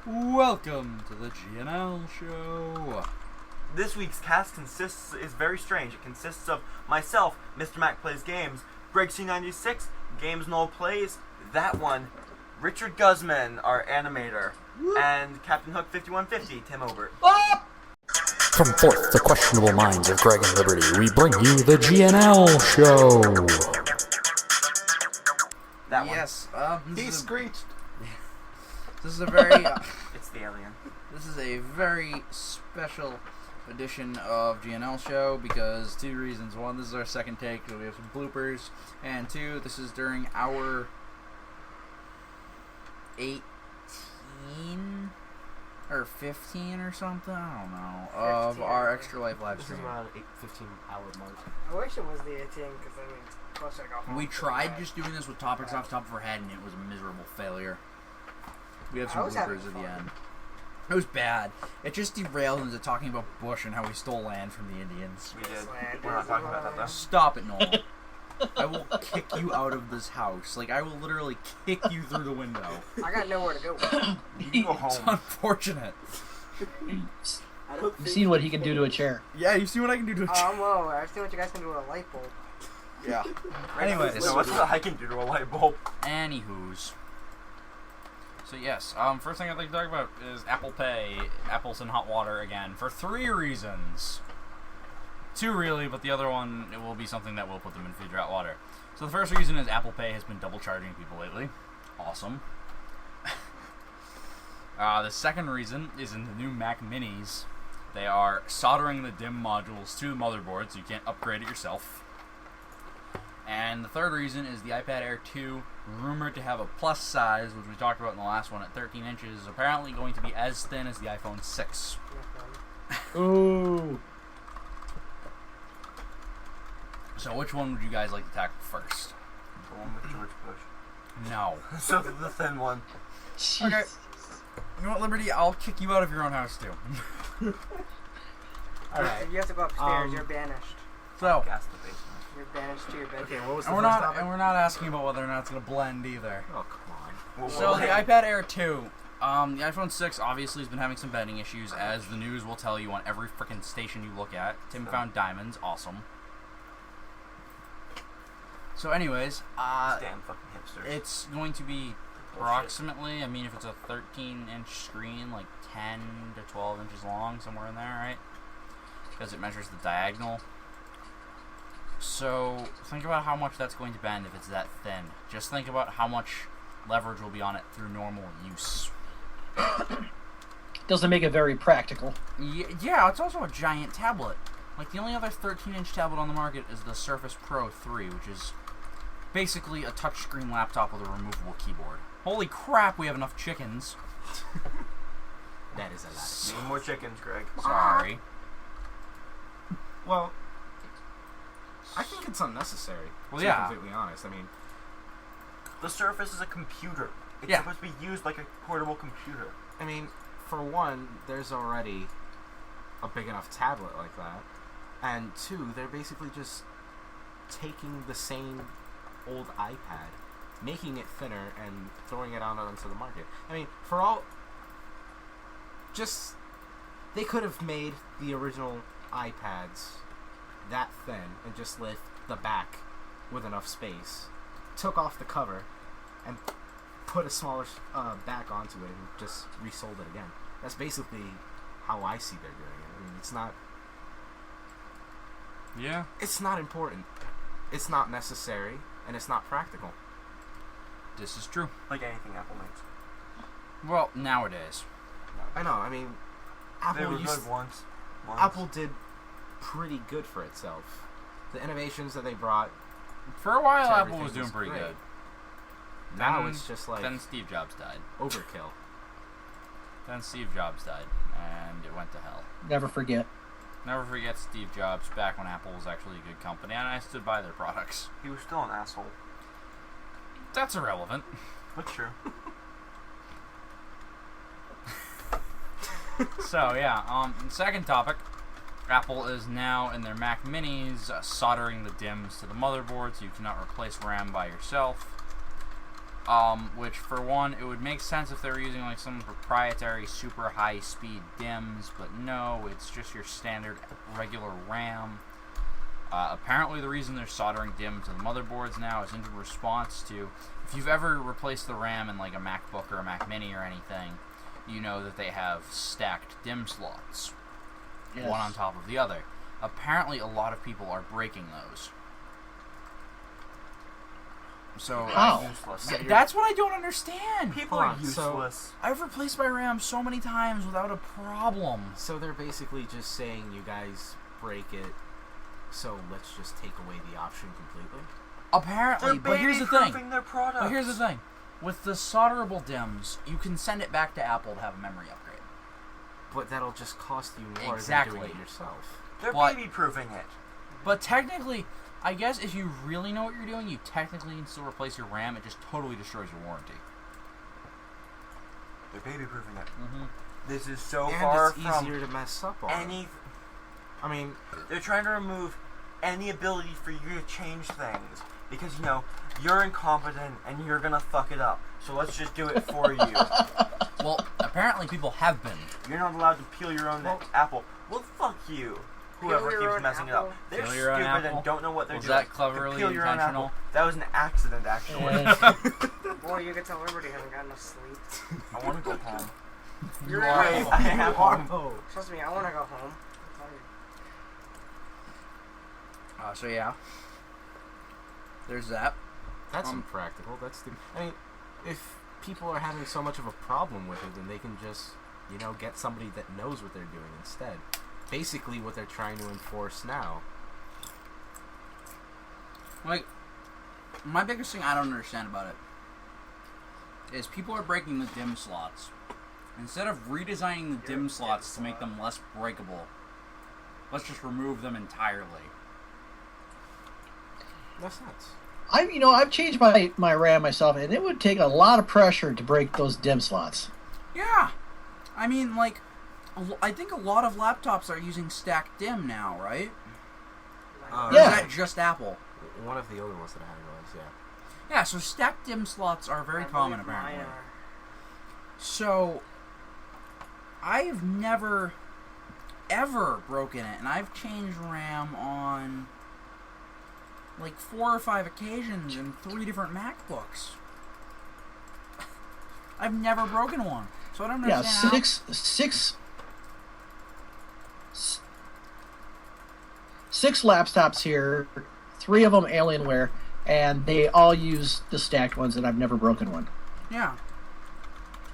Welcome to the GNL show. This week's cast is very strange. It consists of myself, Mr. Mac Plays Games, Greg C96, Games Noel Plays, that one, Richard Guzman, our animator, and Captain Hook 5150, Tim Obert. From forth the questionable minds of Greg and Liberty, we bring you the GNL show. That one. Yes, He screeched. this is a very It's the alien. this is a very special edition of GNL show because two reasons. One, this is our second take, so we have some bloopers, and two, this is during our 18 or 15 or something, I don't know, of our Extra Life live This stream. is around 15-hour mark. I wish it was the 18 because I mean, plus I got home. We tried just doing this with topics off the top of our head, and it was a miserable failure. We have some I was having bloopers at the fun. end. It was bad. It just derailed into talking about Bush and how we stole land from the Indians. We did. Land We're not is talking about that, though. Stop it, Noel. I will kick you out of this house. Like, I will literally kick you through the window. I got nowhere to go. You can go It's home. unfortunate. I don't You've seen what he can do to a chair. Yeah, you see what I can do to a chair. Whoa, I've seen what you guys can do with a light bulb. Yeah. Anyways. So what's what I can do to a light bulb? Anywho's. So yes, first thing I'd like to talk about is Apple Pay, apples in hot water again, for 3 reasons. 2 really, but the other one, it will be something that will put them in free hot water. So the first reason is Apple Pay has been double charging people lately. Awesome. The second reason is in the new Mac Minis. They are soldering the DIMM modules to the motherboard so you can't upgrade it yourself. And the third reason is the iPad Air 2, rumored to have a plus size, which we talked about in the last one at 13 inches, is apparently going to be as thin as the iPhone 6. Ooh. So which one would you guys like to tackle first? The one with George Bush. No. So the thin one. Okay. You know what, Liberty? I'll kick you out of your own house, too. Alright. If you have to go upstairs, you're banished. So, Gas the basement. You're banished to your bedroom. Okay, what was the and first topic? we're not asking about whether or not it's going to blend either. Oh, come on. Well, So the iPad Air 2, the iPhone 6 obviously has been having some bending issues, as the news will tell you on every freaking station you look at. Tim found diamonds, awesome. So anyways, damn fucking hipsters. it's going to be approximately, I mean, if it's a 13-inch screen, like 10 to 12 inches long, somewhere in there, right? Because it measures the diagonal. So think about how much that's going to bend if it's that thin. Just think about how much leverage will be on it through normal use. Doesn't make it very practical. Yeah, it's also a giant tablet. Like, the only other 13-inch tablet on the market is the Surface Pro 3, which is basically a touchscreen laptop with a removable keyboard. Holy crap, we have enough chickens. That is a lot. Need more chickens, Greg. Sorry. Well, I think it's unnecessary. Well, to yeah. be completely honest. I mean, The Surface is a computer. It's Yeah. supposed to be used like a portable computer. for one, there's already a big enough tablet like that. And 2, they're basically just taking the same old iPad, making it thinner, and throwing it out onto the market. I mean, for all... Just... They could have made the original iPads that thin and just left the back with enough space, took off the cover, and put a smaller back onto it and just resold it again. That's basically how I see they're doing it. I mean, it's not... Yeah. It's not important. It's not necessary, and it's not practical. This is true. Like anything Apple makes. Well, nowadays. I know. I mean, They were Apple used, good once. Apple did pretty good for itself. The innovations that they brought. For a while, To Apple everything was doing was pretty great. good. Now Then- it's just like Then Steve Jobs died. overkill. Then Steve Jobs died, and it went to hell. Never forget. Never forget Steve Jobs back when Apple was actually a good company, and I stood by their products. He was still an asshole. That's irrelevant. But true. So, yeah, second topic. Apple is now, in their Mac Minis, soldering the DIMMs to the motherboard so you cannot replace RAM by yourself. Which, for one, it would make sense if they were using like some proprietary super high-speed DIMMs, but no, it's just your standard regular RAM. Apparently, the reason they're soldering DIMM to the motherboards now is in response to, if you've ever replaced the RAM in like a MacBook or a Mac Mini or anything, you know that they have stacked DIMM slots, one on top of the other. Apparently, a lot of people are breaking those. So How? that's what I don't understand. People Hold are on, useless. I've replaced my RAM so many times without a problem. So they're basically just saying you guys break it, so let's just take away the option completely? Apparently, They're but here's the baby-proofing thing. their products. But here's the thing. With the solderable DIMMs, you can send it back to Apple to have a memory upgrade. But that'll just cost you more Exactly. than doing it yourself. They're But- baby-proofing it. But technically, I guess if you really know what you're doing, you technically can still replace your RAM. It just totally destroys your warranty. They're baby-proofing it. Mm-hmm. This is so And far it's from easier to mess up on. any... I mean, They're trying to remove any ability for you to change things. Because, you know, you're incompetent and you're gonna fuck it up. So let's just do it for you. Well, apparently people have been. You're not allowed to peel your own apple. Well, fuck you. Whoever Peel your keeps own messing it apple? up. They're Peel your own stupid apple? and don't know what they're Was doing. that cleverly Peel your own intentional? apple. That was an accident, actually. Boy, you get to Liberty haven't gotten enough sleep. I want to go home. You're Right, right. I am home. oh, Trust me, I want to go home. I'm tired. So yeah. There's that. that's impractical. That's the. I mean, if people are having so much of a problem with it, then they can just, you know, get somebody that knows what they're doing instead. Basically, what they're trying to enforce now. Like, my biggest thing I don't understand about it is people are breaking the DIMM slots. Instead of redesigning the DIMM slots to make them less breakable, let's just remove them entirely. That's nuts. I've changed my RAM myself, and it would take a lot of pressure to break those DIMM slots. Yeah. I mean, like, I think a lot of laptops are using stacked DIMM now, right? Or Yeah. is that just Apple? One of the older ones that I had was, yeah. Yeah, so stacked DIMM slots are very I common, believe mine apparently. are. So, I've never, ever broken it, and I've changed RAM on like 4 or 5 occasions in 3 different MacBooks. I've never broken one, so I don't Yeah, understand six laptops here, 3 of them Alienware, and they all use the stacked ones, and I've never broken one. Yeah.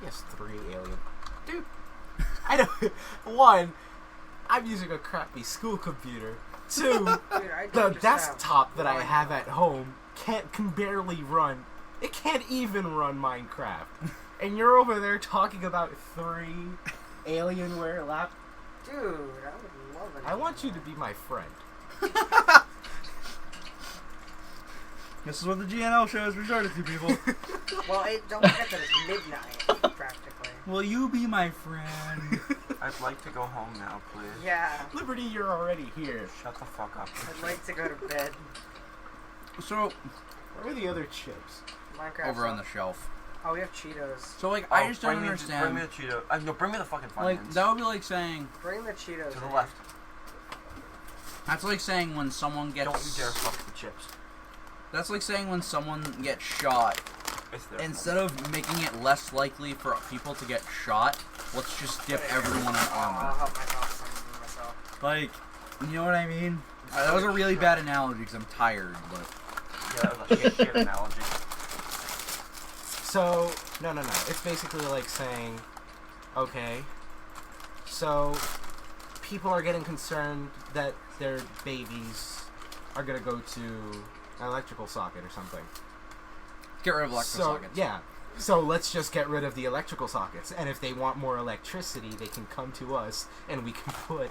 Yes, 3 alien. Dude, I don't. One, I'm using a crappy school computer. 2, Dude, I the just desktop that I one have at home can barely run. It can't even run Minecraft. And you're over there talking about 3 Alienware lap. Dude, I would love it. I want you to be my friend. This is what the GNL show is resorted to, people. Well, don't forget that it's midnight, practically. Will you be my friend? I'd like to go home now, please. Yeah, Liberty, you're already here. Shut the fuck up. I'd like to go to bed. So, Where are the other chips? Minecraft. over on the shelf. Oh, we have Cheetos. So, like, I just don't Bring me understand. the Cheeto. No, bring me the fucking Like, Funyuns. that would be like saying... Bring the Cheetos. To the in. left. That's like saying when someone gets... Don't you dare fuck the chips. That's like saying when someone gets shot, It's their instead of making it less likely for people to get shot, let's just dip everyone in I'll armor. help myself. Like, you know what I mean? That was a really bad analogy because I'm tired, but... Yeah, that was a shit analogy. So, no. It's basically like saying, okay, so people are getting concerned that their babies are going to go to an electrical socket or something. Get rid of electrical sockets. Yeah. So let's just get rid of the electrical sockets. And if they want more electricity, they can come to us and we can put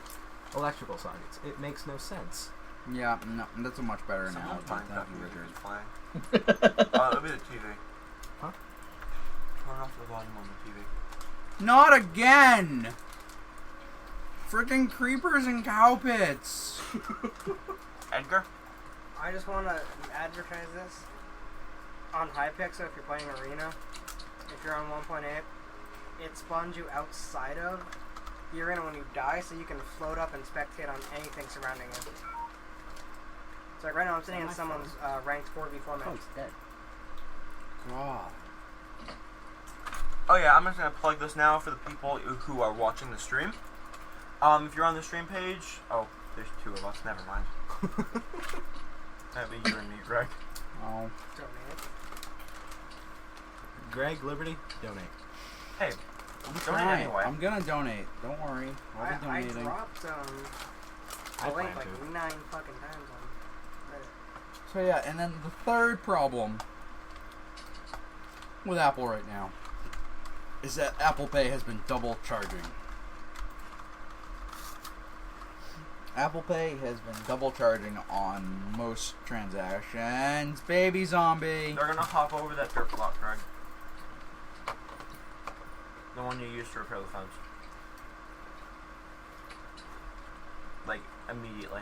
electrical sockets. It makes no sense. Yeah, no, that's a much better Someone analogy. find Thank that you, music Richard. is playing. It'll be the TV. Huh? Turn off the volume on the TV. Not again! Freaking creepers and cow pits! Edgar? I just want to advertise this. on Hypixel, if you're playing Arena, if you're on 1.8, it spawns you outside of the arena when you die, so you can float up and spectate on anything surrounding you. So like right now I'm sitting in someone's ranked 4v4 match. dead. God. Oh yeah, I'm just gonna plug this now for the people who are watching the stream. If you're on the stream page, oh, there's two of us. Never mind. That'd be you and me, Greg. Oh. Donate. Greg, Liberty, donate. Hey, donate Alright, anyway. I'm gonna donate. Don't worry. I'll be I donating. dropped I a link plan like to. 9 fucking times on Reddit. So yeah, and then the third problem with Apple right now is that Apple Pay has been double charging. Apple Pay has been double charging on most transactions. Baby zombie. They're gonna hop over that dirt block, Greg. The one you use to repair the phones. Like, immediately.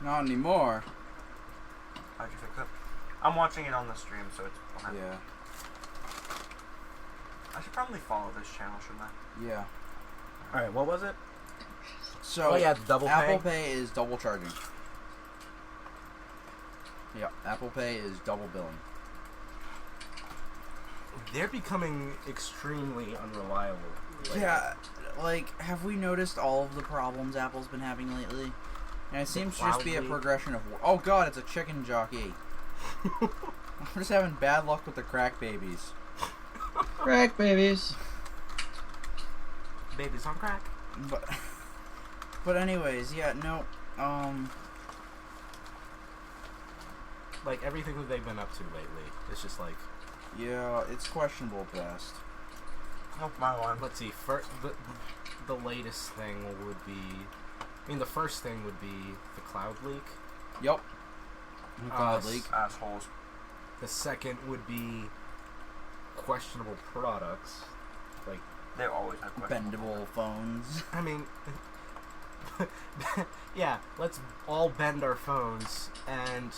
Not anymore. How'd you fix it? I'm watching it on the stream, so it's behind. Yeah. I should probably follow this channel, shouldn't I? Yeah. Alright, what was it? So Oh, yeah, double Apple pay. Pay is double charging. Yep, Apple Pay is double billing. They're becoming extremely unreliable. Yeah, like, have we noticed all of the problems Apple's been having lately? And it seems to just be a cloud leak. progression of... Oh god, it's a chicken jockey. We're just having bad luck with the crack babies. Crack babies. Babies on crack. But anyways, yeah, no, Like, everything that they've been up to lately, it's just like, yeah, it's questionable at best. Nope, my one. let's see, the latest thing would be, I mean, the first thing would be the cloud leak. Yep. Cloud leak. Assholes. The second would be questionable products. Like, They always have questions. Bendable phones. I mean, yeah, let's all bend our phones and,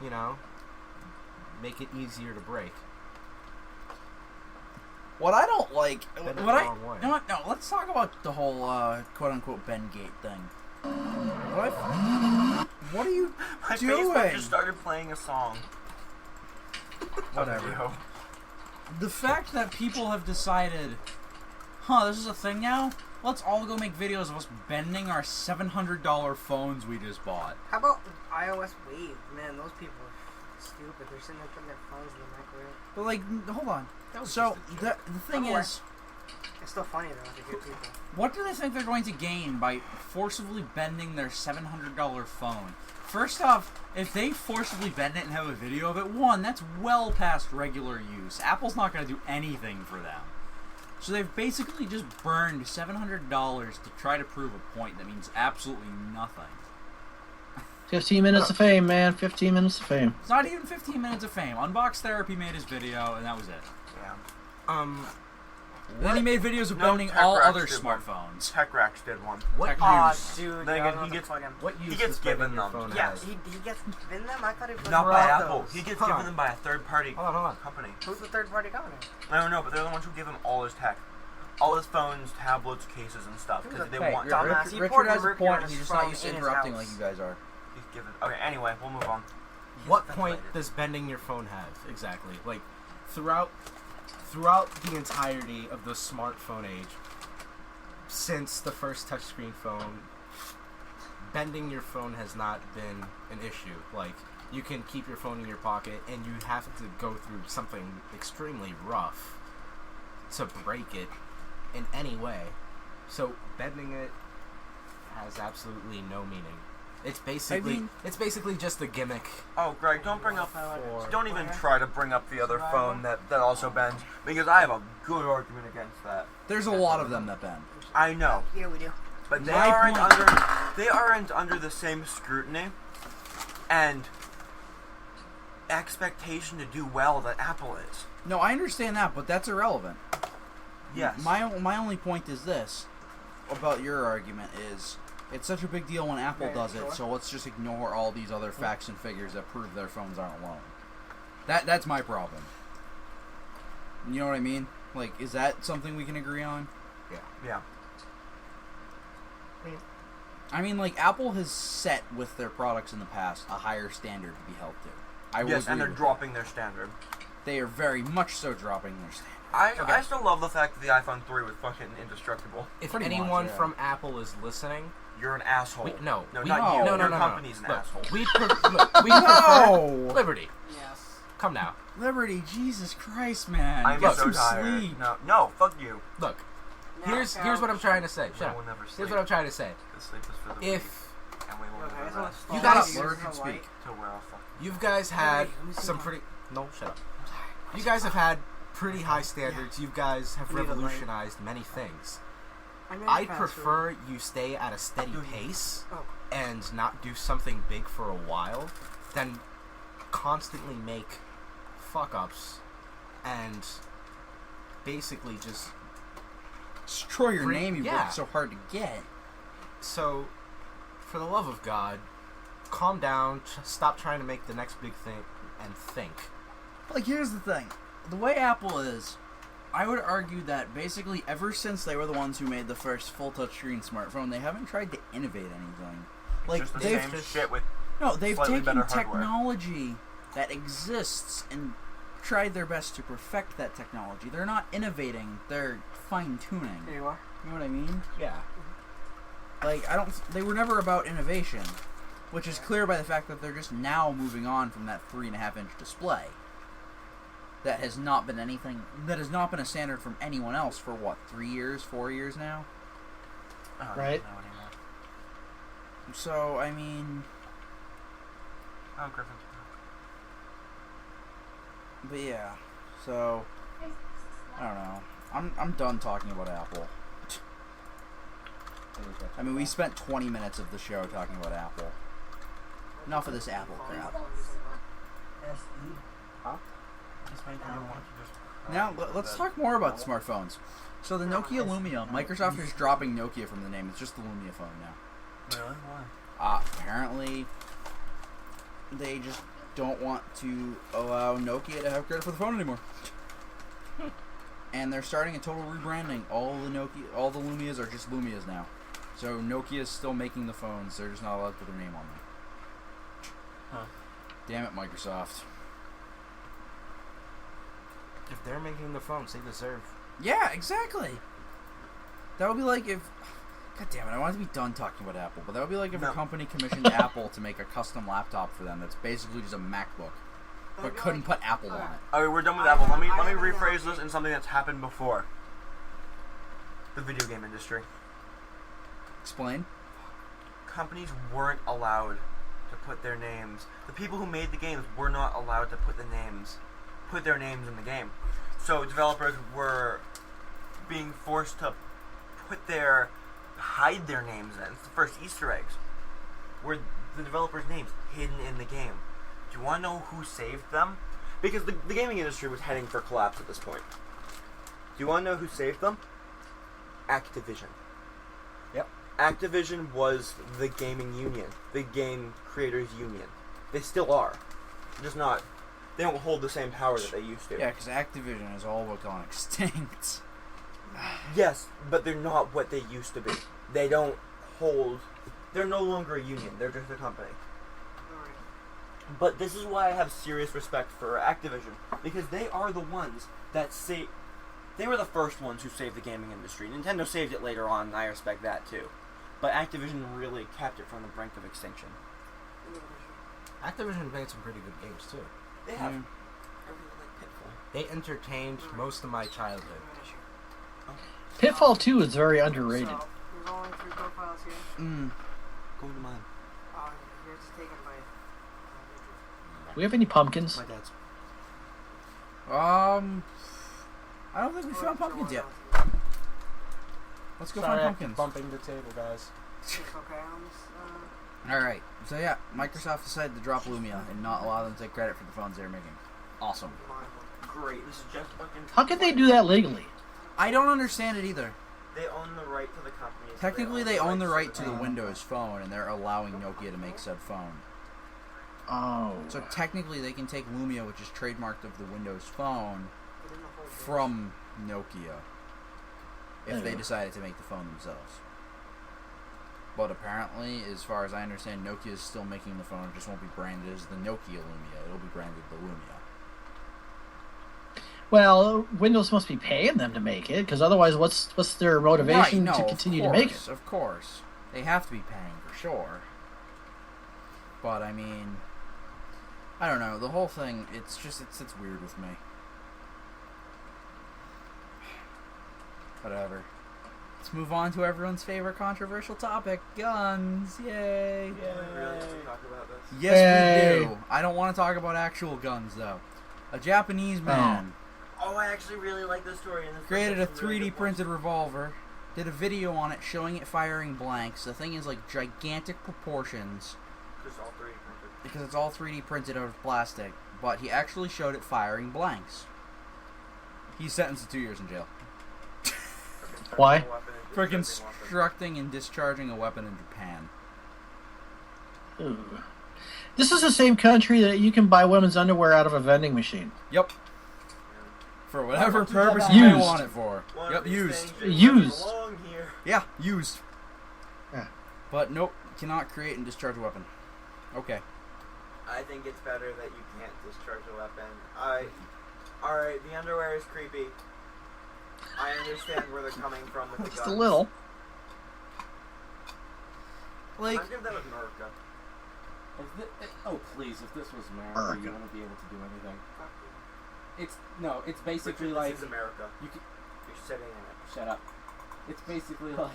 you know, make it easier to break. What I don't like... Bend it the What I... wrong way. You know what? No, let's talk about the whole, quote-unquote Bendgate thing. What are you My doing? Facebook just started playing a song. Whatever. Of you. The fact that people have decided, this is a thing now? Let's all go make videos of us bending our $700 phones we just bought. How about iOS Wave? Man, those people are stupid. They're sitting there putting their phones in the microwave. But, like, hold on. That was So, just a joke. the thing Don't worry. is, It's still funny though to get people. what do they think they're going to gain by forcibly bending their $700 phone? First off, if they forcibly bend it and have a video of it, one, that's well past regular use. Apple's not going to do anything for them. So they've basically just burned $700 to try to prove a point that means absolutely nothing. 15 minutes of fame, man. 15 minutes of fame. It's not even 15 minutes of fame. Unbox Therapy made his video, and that was it. Yeah. Then he made videos of No, bending Tech all Rex other did one. smartphones. Tech Rex did one. What Tech Aw, use. dude. Then yeah, again, I he was gets- about to plug him. What use gets does bending given your them. phone Yeah, have? he gets given them. I thought it was Not by bought Apple. those. He gets Hold given on. them by a third party Hold on. company. Who's the third party company? I don't know, but they're the ones who give him all his tech. All his phones, tablets, cases, and stuff. Because they Hey, want dumbass. to. He Richard poured has a mercury on point. his He's just phone not used to in his interrupting house. like you guys are. He's given. Okay, anyway, we'll move on. What He's point ventilated. does bending your phone have exactly? Like, throughout the entirety of the smartphone age, since the first touchscreen phone, bending your phone has not been an issue. Like, you can keep your phone in your pocket, and you have to go through something extremely rough to break it in any way. So bending it has absolutely no meaning. It's basically just a gimmick. Oh, Greg, don't bring up. For- Don't even try to bring up the other phone that also bends, because I have a good argument against that. There's a lot of them that bend. I know, Yeah, we do. but they My aren't point- they aren't under the same scrutiny and expectation to do well that Apple is. No, I understand that, but that's irrelevant. Yes. My only point is this about your argument is it's such a big deal when Apple Okay, does it, sure. so let's just ignore all these other facts and figures that prove their phones aren't alone. That's my problem. You know what I mean? Like, is that something we can agree on? Yeah. I mean, like, Apple has set with their products in the past a higher standard to be held to. I will Yes, agree and they're with dropping their standard. that. They are very much so dropping their standard. I still love the fact that the iPhone 3 was fucking indestructible. If Pretty anyone much, yeah. from Apple is listening, You're an asshole. no, No, we, not you. no, Your no, company's an Look, asshole. we prefer Liberty. Yes. Come now. Liberty, Jesus Christ, man. I'm Get so some tired. sleep. No, fuck you. Look, Now, here's what I'm trying to say. No, Shut up. we'll never sleep. Here's what I'm trying to say. The sleep is for the If weak, and we will Okay, never so rest. You Shut guys- up, Lord, can speak. Till we're all fucking... you guys had Hey, who's some the- pretty shut up. You guys have had pretty high standards. You guys have Leave it alone. revolutionized many things. I made I'd a prefer you stay at a steady pace Oh. and not do something big for a while than constantly make fuck ups and basically just Destroy your Bring- name you yeah. worked so hard to get. so for the love of God, calm down, stop trying to make the next big thing and think. Like, here's the thing. The way Apple is, I would argue that basically ever since they were the ones who made the first full touchscreen smartphone, they haven't tried to innovate anything. Like, Just the they've same shit with... they've slightly taken better hardware. technology that exists and tried their best to perfect that technology. They're not innovating, they're fine-tuning. Here you are. You know what I mean? Yeah. Like, they were never about innovation, which is clear by the fact that they're just now moving on from that 3.5-inch display. That has not been a standard from anyone else for what, 3 years, 4 years now? I don't Right. know anymore. So, I mean, Oh, Griffen. but yeah, so, I don't know. I'm done talking about Apple. I mean, we spent 20 minutes of the show talking about Apple. Enough of this Apple crap. Now, let's talk more about smartphones. So the Nokia Lumia, Microsoft is dropping Nokia from the name. It's just the Lumia phone now. Really? Why? Apparently, they just don't want to allow Nokia to have credit for the phone anymore. And they're starting a total rebranding. All the Lumias are just Lumias now. So Nokia is still making the phones. They're just not allowed to put their name on them. Huh. Damn it, Microsoft. If they're making the phones, they deserve. Yeah, exactly. That would be like if... God damn it, I wanted to be done talking about Apple, but that would be like if a company commissioned Apple to make a custom laptop for them that's basically just a MacBook, but couldn't put Apple on it. Okay, we're done with Apple. Let me rephrase this in something that's happened before. The video game industry. Explain. Companies weren't allowed to put their names. The people who made the games were not allowed to put their names in the game. So developers were being forced to hide their names in. It's the first Easter eggs. Were the developers' names hidden in the game. Do you want to know who saved them? Because the gaming industry was heading for collapse at this point. Do you want to know who saved them? Activision. Yep. Activision was the gaming union. The game creators union. They still are. Just not... They don't hold the same power that they used to. Yeah, because Activision is all but gone extinct. Yes, but they're not what they used to be. They don't hold... They're no longer a union. They're just a company. But this is why I have serious respect for Activision. Because they are the ones that say... They were the first ones who saved the gaming industry. Nintendo saved it later on, and I respect that too. But Activision really kept it from the brink of extinction. Activision made some pretty good games too. They have... Mm. I really like Pitfall. They entertained most of my childhood. Pitfall 2 is very underrated. So, we're going through profiles here. Go to mine. Yours is taken by... Do we have any pumpkins? My dad's. I don't think we found pumpkins yet. Let's go Sorry, find I'm pumpkins. bumping the table, guys. It's okay on this, Alright, so yeah, Microsoft decided to drop Lumia and not allow them to take credit for the phones they were making. Awesome. Great. This is just fucking... How can they do that legally? I don't understand it either. They own the right to the company. so Technically, they own the right to the game. Windows phone, and they're allowing Nokia to make said phone. Oh. So technically, they can take Lumia, which is trademarked of the Windows Phone, from Nokia if they decided to make the phone themselves. But apparently, as far as I understand, Nokia is still making the phone. It just won't be branded as the Nokia Lumia. It'll be branded the Lumia. Well, Windows must be paying them to make it, because otherwise, what's their motivation to continue to make it? Of course, they have to be paying for sure. But I mean, I don't know. The whole thing, it's weird with me. Whatever. Let's move on to everyone's favorite controversial topic: guns. Yay! Do we really have to talk about this? Yes, we do. I don't want to talk about actual guns though. A Japanese man. Oh, I actually really like this story. And this Created a is really 3D good printed revolver, did a video on it showing it firing blanks. The thing is like gigantic proportions Just all 3D printed. because it's all 3D printed out of plastic, but he actually showed it firing blanks. He's sentenced to 2 years in jail Why? for constructing and discharging a weapon in Japan. Ooh. This is the same country that you can buy women's underwear out of a vending machine. Yep. For whatever purpose Used. you may want it for. One Yep, of these used. things just Used. doesn't belong here. Yeah, used. Yeah. But nope, cannot create and discharge a weapon. Okay. I think it's better that you can't discharge a weapon. Alright, the underwear is creepy. I understand where they're coming from with the Just guns. a little. Like, I'd give that America. Oh please! If this was America, you wouldn't be able to do anything. It's basically Richard, like this is America. you can You're sitting in it. shut up. It's basically like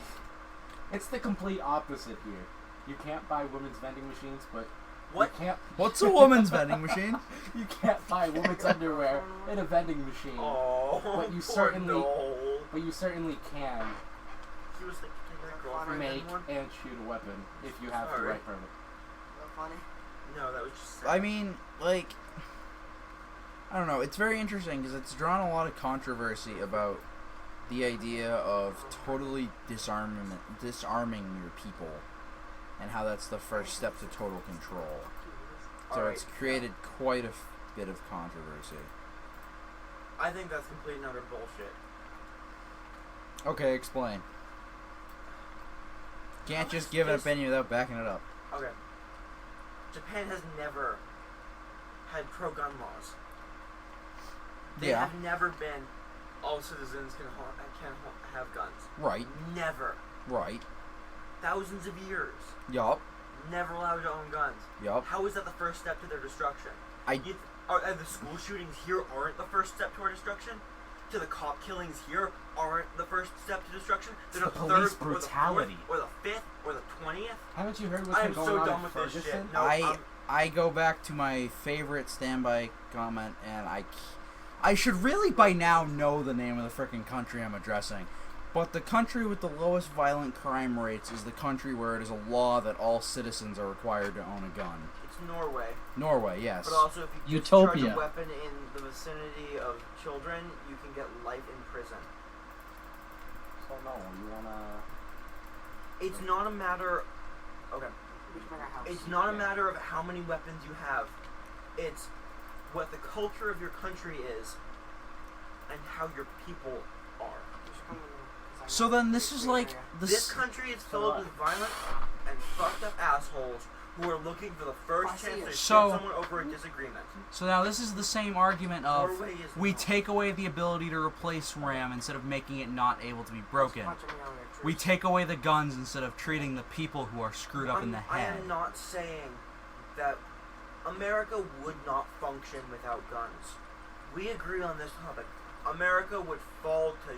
it's the complete opposite here. You can't buy women's vending machines, but What? you can't. what's a woman's vending machine? You can't buy women's underwear in a vending machine, Oh, But you poor certainly- Noel. but you certainly can He was like, his girlfriend make didn't want- and shoot a weapon if you have the Sorry. right permit. Is that funny? No, that was just sad. I mean, like, I don't know. It's very interesting because it's drawn a lot of controversy about the idea of totally disarming your people, and how that's the first step to total control. So Alright, it's created quite a bit of controversy. I think that's complete and utter bullshit. Okay, explain. Can't just give an opinion without backing it up. Okay. Japan has never had pro-gun laws. They Yeah. have never been all citizens can have guns. Right. Never. Right. Thousands of years. Yup. Never allowed to own guns. Yup. How is that the first step to their destruction? I- The school shootings here aren't the first step to our destruction? To the cop killings here aren't the first step to destruction? They're The the police third, brutality. or the 5th, or the 20th? Haven't you heard what's I been am going so on done in with this shit. Ferguson? No, I go back to my favorite standby comment, and I should really by now know the name of the frickin' country I'm addressing. But the country with the lowest violent crime rates is the country where it is a law that all citizens are required to own a gun. it's Norway. Norway, yes. But also, if you Utopia. discharge a weapon in the vicinity of children, you can get life in prison. So no, you wanna. It's not a matter. Okay. We should make a house. It's not a matter of how many weapons you have. It's what the culture of your country is, and how your people are. We should come in the design So then this is like area. This country is filled with violent and fucked up assholes who are looking for the first I see chance it. to shoot So- someone over a disagreement. So now this is the same argument of Norway is we not. take away the ability to replace RAM instead of making it not able to be broken. Punching me on your tree. We take away the guns instead of treating the people who are screwed up in the I head. am not saying that America would not function without guns. We agree on this topic. America would fall to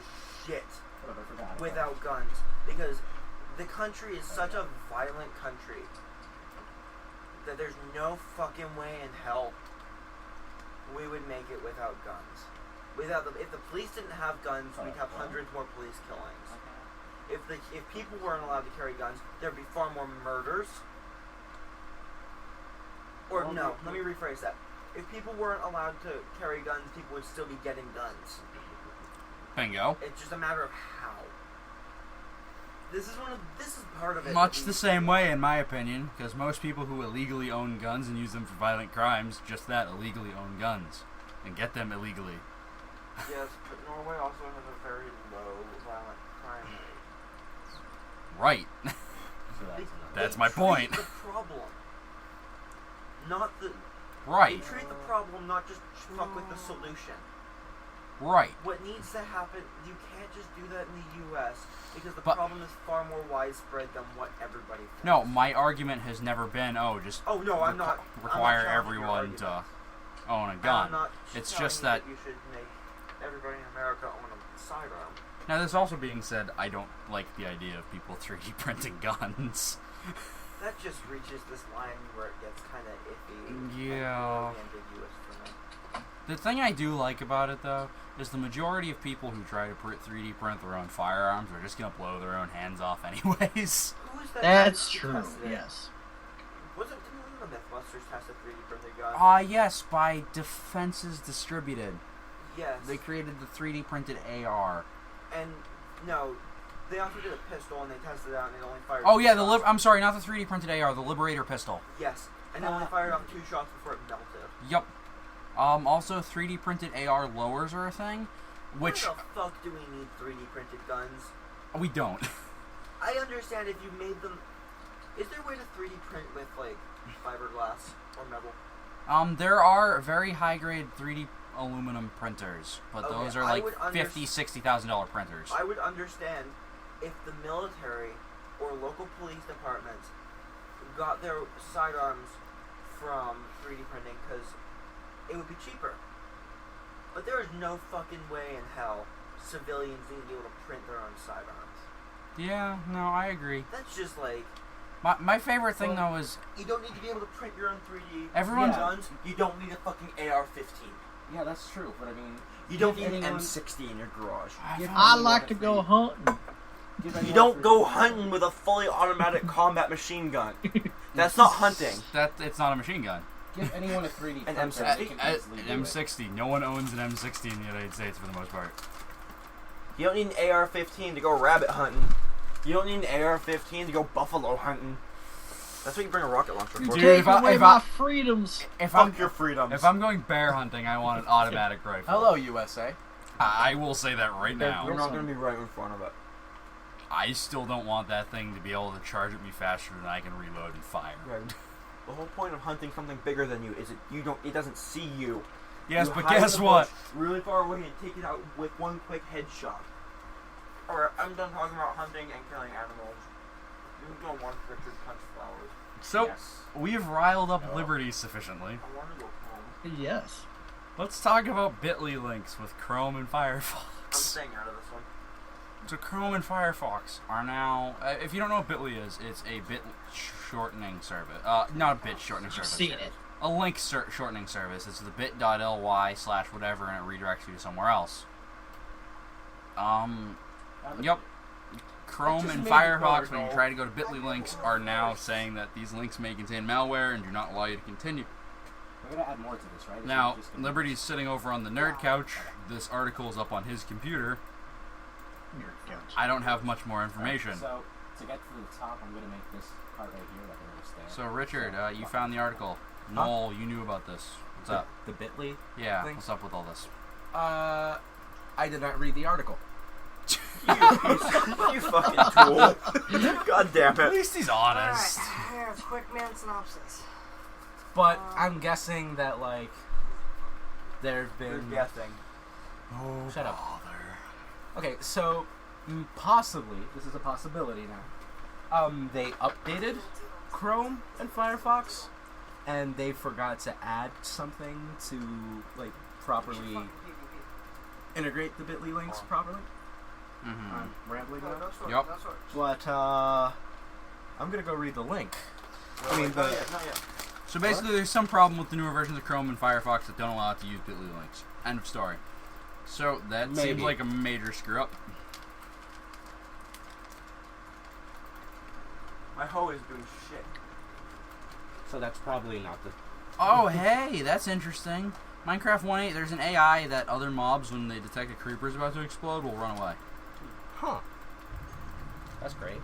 shit Whatever, I forgot. without guns because the country is such a violent country that there's no fucking way in hell we would make it without guns. Without them, if the police didn't have guns, we'd have hundreds more police killings. If people weren't allowed to carry guns, there'd be far more murders. Or Well, no, let me rephrase that. If people weren't allowed to carry guns, people would still be getting guns. Bingo. It's just a matter of how. This is part of it. Much the same way, in my opinion, because most people who illegally own guns and use them for violent crimes, just that, illegally own guns. And get them illegally. Yes, but Norway also has a very low violent crime rate. Right. So That's my point. They treat the problem, not the... Right. They treat the problem, not just fuck with the solution. Right. What needs to happen, you can't just do that in the U.S. because the But- problem is far more widespread than what everybody thinks. No, my argument has never been, just Oh, no, I'm not... require I'm not challenging your everyone to arguments. own a I'm gun. not It's telling just you that... you should make everybody in America own a sidearm. Now, this also being said, I don't like the idea of people 3D printing guns. That just reaches this line where it gets kind of iffy. and Yeah. really ambiguous for me. The thing I do like about it, though, is the majority of people who try to 3D print their own firearms are just going to blow their own hands off anyways. Who is that That's guy who true. tested it? Yes. Wasn't the Mythbusters test a 3D printed gun? Yes, by Defenses Distributed. Yes. They created the 3D printed AR. And no, they also did a pistol and they tested it out and they only fired. Oh, two yeah, shots. I'm sorry, not the 3D printed AR, the Liberator pistol. Yes, and they only fired off 2 shots before it melted. Yup. Also, 3D printed AR lowers are a thing, which Why the fuck do we need 3D printed guns? we don't. I understand if you made them. Is there a way to 3D print with like fiberglass or metal? There are very high grade 3D aluminum printers, but Okay, those are I like would $50,000-$60,000 printers. I would understand if the military or local police departments got their sidearms from 3D printing because it would be cheaper. But there is no fucking way in hell civilians need to be able to print their own sidearms. Yeah, no, I agree. That's just like... My favorite thing, though, is... You don't need to be able to print your own 3D Everyone's- guns. You don't need a fucking AR-15. Yeah, that's true. But I mean, You don't Give need an anyone- M60 in your garage. I like to go hunting. You don't go hunting with a fully automatic combat machine gun. That's not hunting. It's not a machine gun. Give anyone a 3D An printer. M60? They can easily do An it. M60. No one owns an M60 in the United States for the most part. You don't need an AR-15 to go rabbit hunting. You don't need an AR-15 to go buffalo hunting. That's what you bring a rocket launcher for. Dude, Take if I- away if my I- freedoms. Fuck your freedoms. If I'm going bear hunting, I want an automatic rifle. Hello, USA. I will say that right now. You're not going to be right in front of it. I still don't want that thing to be able to charge at me faster than I can reload and fire. The whole point of hunting something bigger than you is it doesn't see you. Yes, You but hide in guess the what? bush Really far away and take it out with one quick headshot. Alright, I'm done talking about hunting and killing animals. You can go watch Richard punch flowers. So, Yes. we've riled up Hello. Liberty sufficiently. I want to go home. Yes. Let's talk about Bitly links with Chrome and I'm Firefox. staying out of this one. So Chrome and Firefox are now, if you don't know what Bitly is, it's a bit shortening service. Not a bit shortening service. Seen it. A link shortening service. It's the bit.ly/whatever, and it redirects you to somewhere else. Yep. Chrome just and made Firefox, it when you go. try to go to Bitly links, are now saying that these links may contain malware and do not allow you to continue. We're gonna add more to this, right? It's Now, not just gonna- Liberty's sitting over on the nerd couch. This article is up on his computer. I don't have much more information. So to get to the top, I'm gonna make this part right here that I understand. So, Richard, you found the article. Noel, you knew about this. What's up? The Bitly. Yeah, thing? what's up with all this? I did not read the article. You fucking tool. God damn At it. least he's honest. Alright, here, quick man synopsis. But I'm guessing that like there've You're been. guessing. Oh, Shut up. bother. Okay, so possibly this is a possibility now. They updated Chrome and Firefox, and they forgot to add something to like properly integrate the Bitly links properly. Mm-hmm. I'm rambling now. Yup. But I'm gonna go read the link. I mean, not yet. So basically, there's some problem with the newer versions of Chrome and Firefox that don't allow it to use Bitly links. End of story. So that seems Maybe. like a major screw up. My hoe is doing shit. So that's probably not the. Oh, hey, that's interesting. Minecraft 1.8, there's an AI that other mobs, when they detect a creeper is about to explode, will run away. Huh. That's great.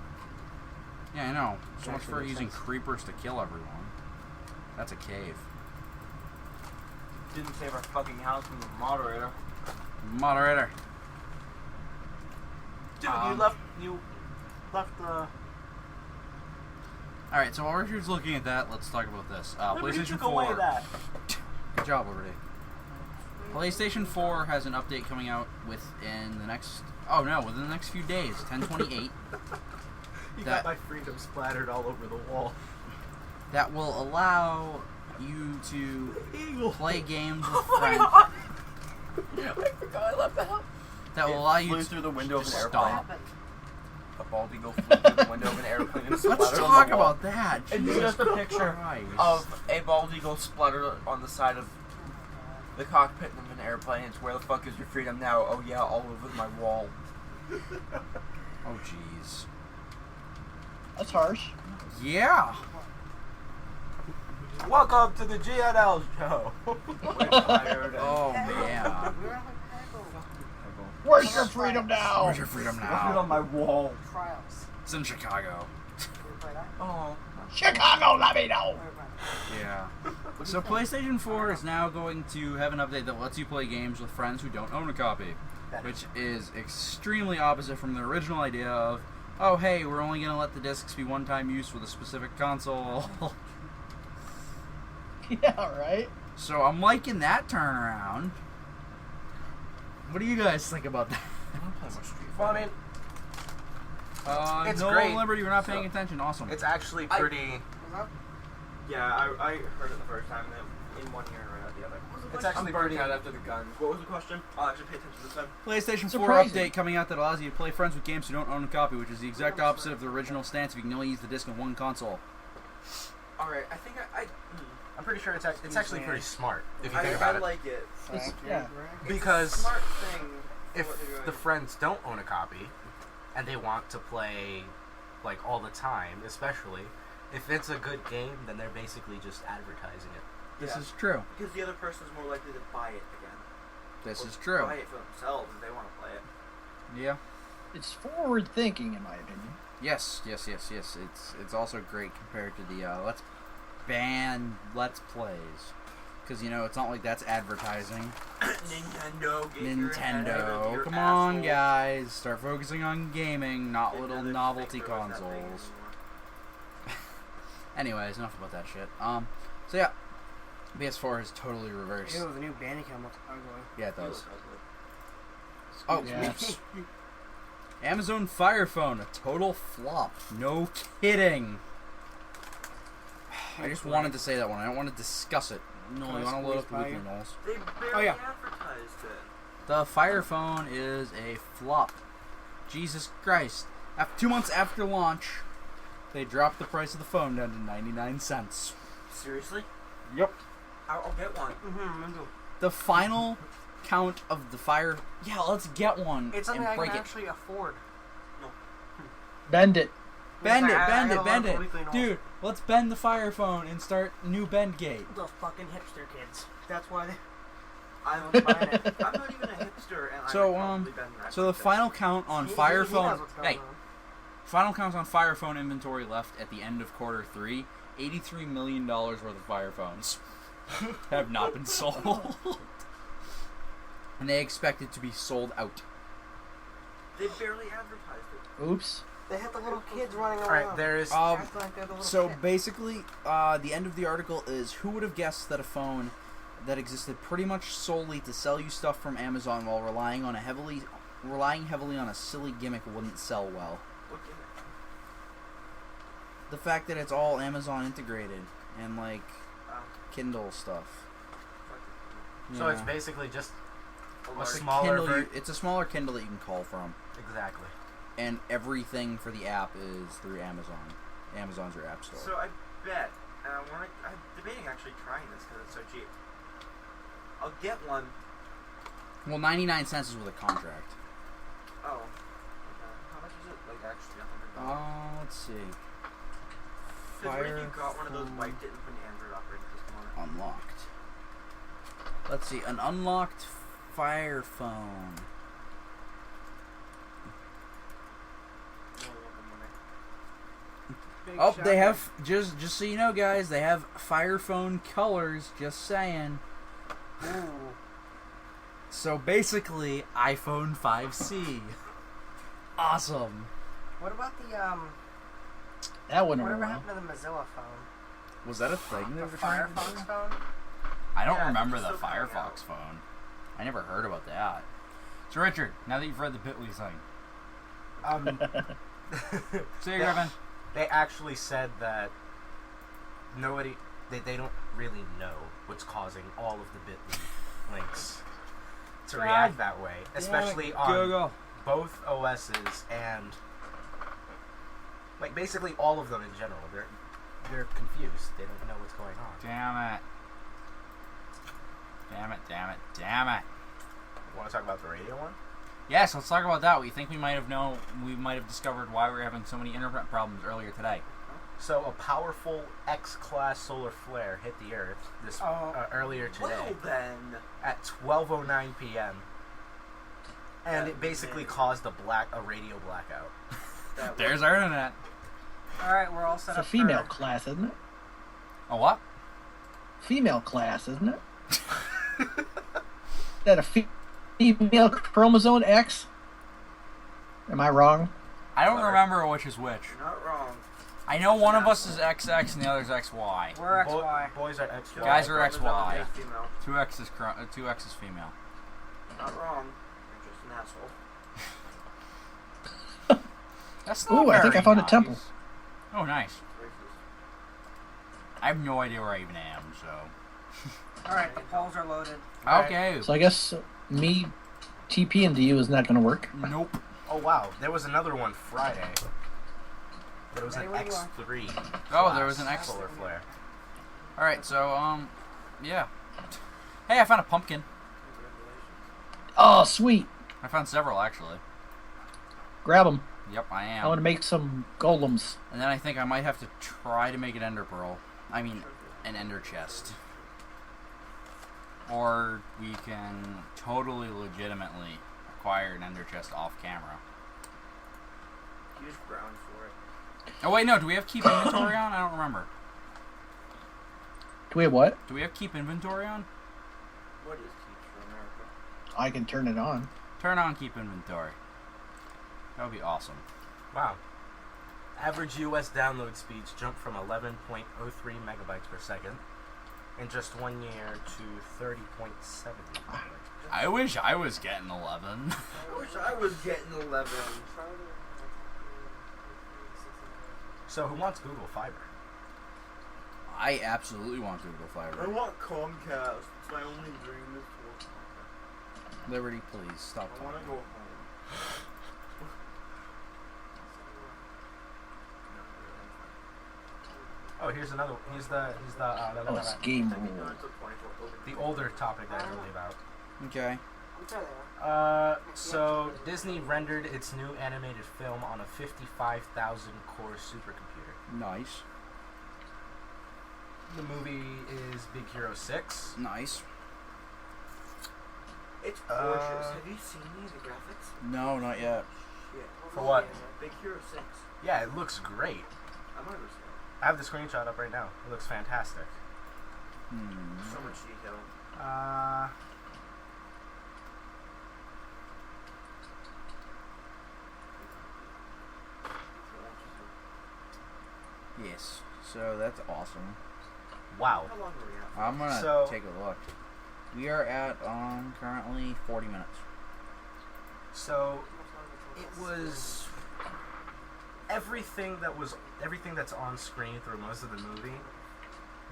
Yeah, I know. So That much actually for makes using sense. creepers to kill everyone. That's a cave. Didn't save our fucking house from the moderator. Moderator. Dude, you left the. Alright, so while Richard's looking at that, let's talk about this. Liberty PlayStation took 4. away that. Good job, Liberty. PlayStation 4 has an update coming out within the next... Oh no, within the next few days. 10/28. You That- got my freedom splattered all over the wall. That will allow you to Eagle. play games with Oh my friends. god! I forgot I left the house. That will allow you Flew to... through the window of an Stop. airplane. A bald eagle flew through the window of an airplane and Let's splattered on talk the wall. about that. It's Jesus just a picture Christ. of a bald eagle splattered on the side of the cockpit of an airplane. It's where the fuck is your freedom now? Oh yeah, all over my wall. Oh, jeez. That's harsh. Yeah. Welcome to the GNL show. Oh, man. Where's your freedom now? Where's your freedom Put it now? on my wall. Trials. It's in Chicago. Can we play that? Oh. Chicago, let me know. Yeah. So PlayStation 4 is now going to have an update that lets you play games with friends who don't own a copy, which is extremely opposite from the original idea of, oh hey, we're only going to let the discs be one-time use with a specific console. Yeah, right? So I'm liking that turnaround. What do you guys think about that? Well, I mean, It's Noel great. and Liberty, we're not paying attention. Awesome. it's actually pretty. What's up? Yeah, I heard it the first time, and then in one ear and right out the other. It's actually pretty. Out after the gun. What was the question? I'll actually pay attention this time. PlayStation 4 Surprising. update coming out that allows you to play friends with games who don't own a copy, which is the exact opposite of the original stance if you can only use the disc on one console. All right, I think I'm pretty sure it's actually pretty smart if you I think about it. like it. It's, yeah. Because It's a smart thing. If what they're doing. the friends don't own a copy and they want to play like all the time, especially if it's a good game, then they're basically just advertising it. This Yeah. is true. Because the other person's more likely to buy it again. This Or is true. Buy it for themselves if they want to play it. Yeah. It's forward thinking, in my opinion. Yes. It's also great compared to the let's ban Let's Plays. Because, it's not like that's advertising. Nintendo. Get your head out of Nintendo. your Come on, asshole. guys. Start focusing on gaming, not Didn't little know they novelty think there was that thing consoles. anymore. Anyways, enough about that shit. So yeah. PS4 is totally reversed. Ew, the new Bandicam looks ugly. Yeah, it You does. look Oh, ugly. Yeah. oops. Amazon Fire Phone, a total flop. No kidding. I just wanted to say that one. I don't want to discuss it. No, Can you I want to load up squeeze the by weekly you? Knowles. They barely Oh, yeah. advertised it. The Fire Phone is a flop. Jesus Christ. 2 months after launch, they dropped the price of the phone down to 99 cents. Seriously? Yep. I'll get one. The final count of the Fire... Yeah, let's get one It's something and I can break it. actually afford. Bend it. Bend it, I bend got it, a bend lot of it. weekly Knowles. Dude, let's bend the Fire Phone and start new bend gate. Those fucking hipster kids. That's why they. I'm I'm buying it. I'm not even a hipster, and So, I would probably bend that So the because- final count on He- Fire he knows Phone... what's going Hey, on. final counts on Fire Phone inventory left at the end of quarter 3. $83 million worth of Fire Phones have not been sold. And they expect it to be sold out. They barely advertised it. Oops. They have the little kids running around. All right, there is. Acting like they're the little So kids. basically, the end of the article is who would have guessed that a phone that existed pretty much solely to sell you stuff from Amazon while relying heavily on a silly gimmick wouldn't sell well. What gimmick? The fact that it's all Amazon integrated and like Kindle stuff. So it's Yeah. basically just A a large- smaller Kindle, version. it's a smaller Kindle that you can call from, Exactly. and everything for the app is through Amazon. Amazon's your app store. So I bet, and I'm debating actually trying this because it's so cheap. I'll get one. Well, 99 cents is with a contract. Oh. Okay. How much is it? Like actually $100. Let's see. Because what if you got one of those Phone. wiped it and put an Android operating system on it? Unlocked. Let's see, an unlocked Fire Phone. No, I want the money. big Oh, they shotgun. have just so you know, guys, they have Fire Phone colors. Just saying. Ooh. So basically, iPhone 5C. Awesome. What about the That wouldn't whatever work. happened to the Mozilla phone? Was that a thing they The were trying to do? Firefox phone? I don't Yeah, remember it's the still coming Firefox out. phone. I never heard about that. So Richard, now that you've read the Bitly thing, say Yeah. Griffin. They actually said that they don't really know what's causing all of the Bitly links to God react that way, especially on Google. both OSs and like basically all of them in general. They're confused. They don't know what's going on. Damn it. Damn it, damn it, damn it. Want to talk about the radio one? Yes, let's talk about that. We think we might have discovered why we were having so many internet problems earlier today. So a powerful X-class solar flare hit the Earth earlier today Well then. at 12:09 p.m. and it basically caused a radio blackout. That There's our internet. Alright, we're all set It's a up female for... class, isn't it? A what? Female class, isn't it? That a female chromosome X? Am I wrong? I don't Sorry. remember which is which. You're not wrong. I know one of us is XX and the other's XY. We're XY. Boys are XY. Guys are Chromosome XY. is female. 2X is female. Not wrong. You're just an asshole. That's not Ooh, I think very I found a nice. temple. Oh, nice. Racist. I have no idea where I even am, so. Alright, the polls are loaded. Okay. So I guess me TPing to you is not going to work. Nope. Oh wow, there was another one Friday. There was an Ready when you are. X3. Oh, there was an class X. solar flare. Alright, so, yeah. Hey, I found a pumpkin. Oh, sweet. I found several, actually. Grab them. Yep, I I want am. to make some golems. And then I think I might have to try to make an ender pearl. I mean, an ender chest. Or we can totally legitimately acquire an ender chest off camera. Use ground for it. Oh wait, no, do we have keep inventory on? I don't remember. Do we have what? Do we have keep inventory on? What is Teach for America? I can turn it on. Turn on keep inventory. That would be awesome. Wow. Average US download speeds jumped from 11.03 megabytes per second in just 1 year to 30.7 megabytes. I wish I was getting 11. I wish I was getting 11. So who wants Google Fiber? I absolutely want Google I Fiber. want Comcast. It's my only dream is to work Comcast. Liberty, please stop I want to talking. go home. Oh, here's another. Here's the Oh, it's game Take me rule. down to 24 over the older topic that I told you about. Okay. There they are. So Disney rendered its new animated film on a 55,000 core supercomputer. Nice. The movie is Big Hero 6. Nice. It's gorgeous. Have you seen these graphics? No, not yet. Shit. For what? Big Hero 6. Yeah, it looks great. I'm gonna go see it. I have the screenshot up right now. It looks fantastic. Hmm. So much detail. Yes. So that's awesome. Wow. How long are we at? I'm gonna So- take a look. We are at currently 40 minutes. So it was everything that's on screen through most of the movie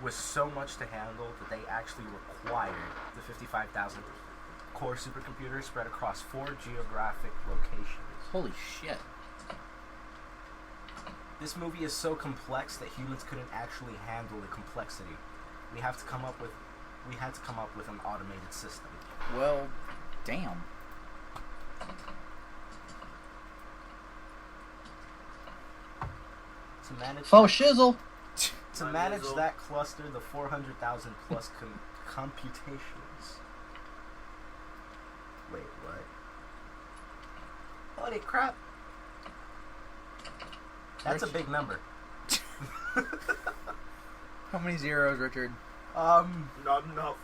was so much to handle that they actually required the 55,000 core supercomputer spread across 4 geographic locations. Holy shit. This movie is so complex that humans couldn't actually handle the complexity. We had to come up with an automated system. Well, damn. To manage Faux shizzle. to manage that cluster, the 400,000 plus computations. Wait, what? Holy crap! That's a big number. How many zeros, Richard? Not enough.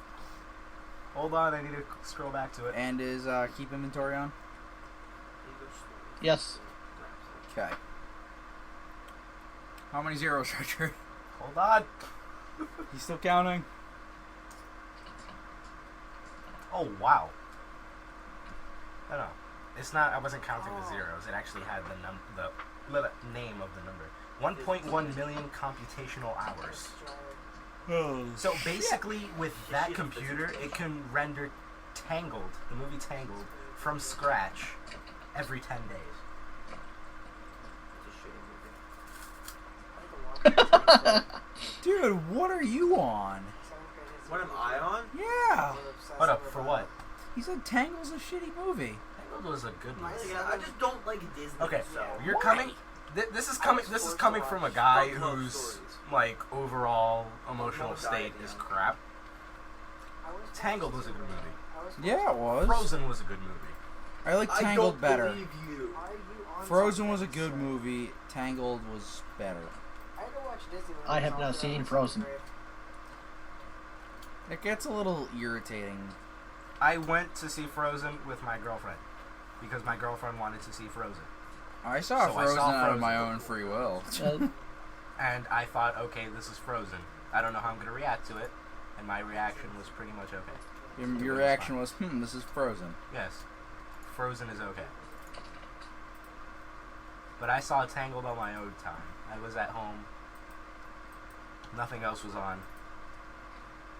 Hold on, I need to scroll back to it. And is keep inventory on? Yes. Okay. How many zeros, Richard? Hold on. You still counting? Oh, wow. No. It's not, I wasn't counting the zeros. It actually had the name of the number. 1.1 million computational hours. Oh. So basically, with that computer, it can render Tangled, the movie Tangled, from scratch every 10 days. Dude, what are you on? What am I on? Yeah. What up, for what? He said Tangle's a shitty movie. Tangled was a good movie. I just don't like Disney. Okay, so you're coming. This is coming. This is coming from a guy whose like overall emotional state is crap. Tangled was a good movie. Yeah, it was. Frozen was a good movie. I like I Tangled don't better. believe you. Frozen was a good movie. Tangled was better. I had to watch Disney when I was have on not for seen seventh Frozen. grade. It gets a little irritating. I went to see Frozen with my girlfriend because my girlfriend wanted to see Frozen, I saw So I Frozen saw out of Frozen. my own free will. and I thought, okay, this is Frozen. I don't know how I'm gonna react to it, and my reaction was pretty much okay. Your reaction was, this is Frozen. Yes, Frozen is okay. But I saw Tangled on my own time. I was at home. Nothing else was on.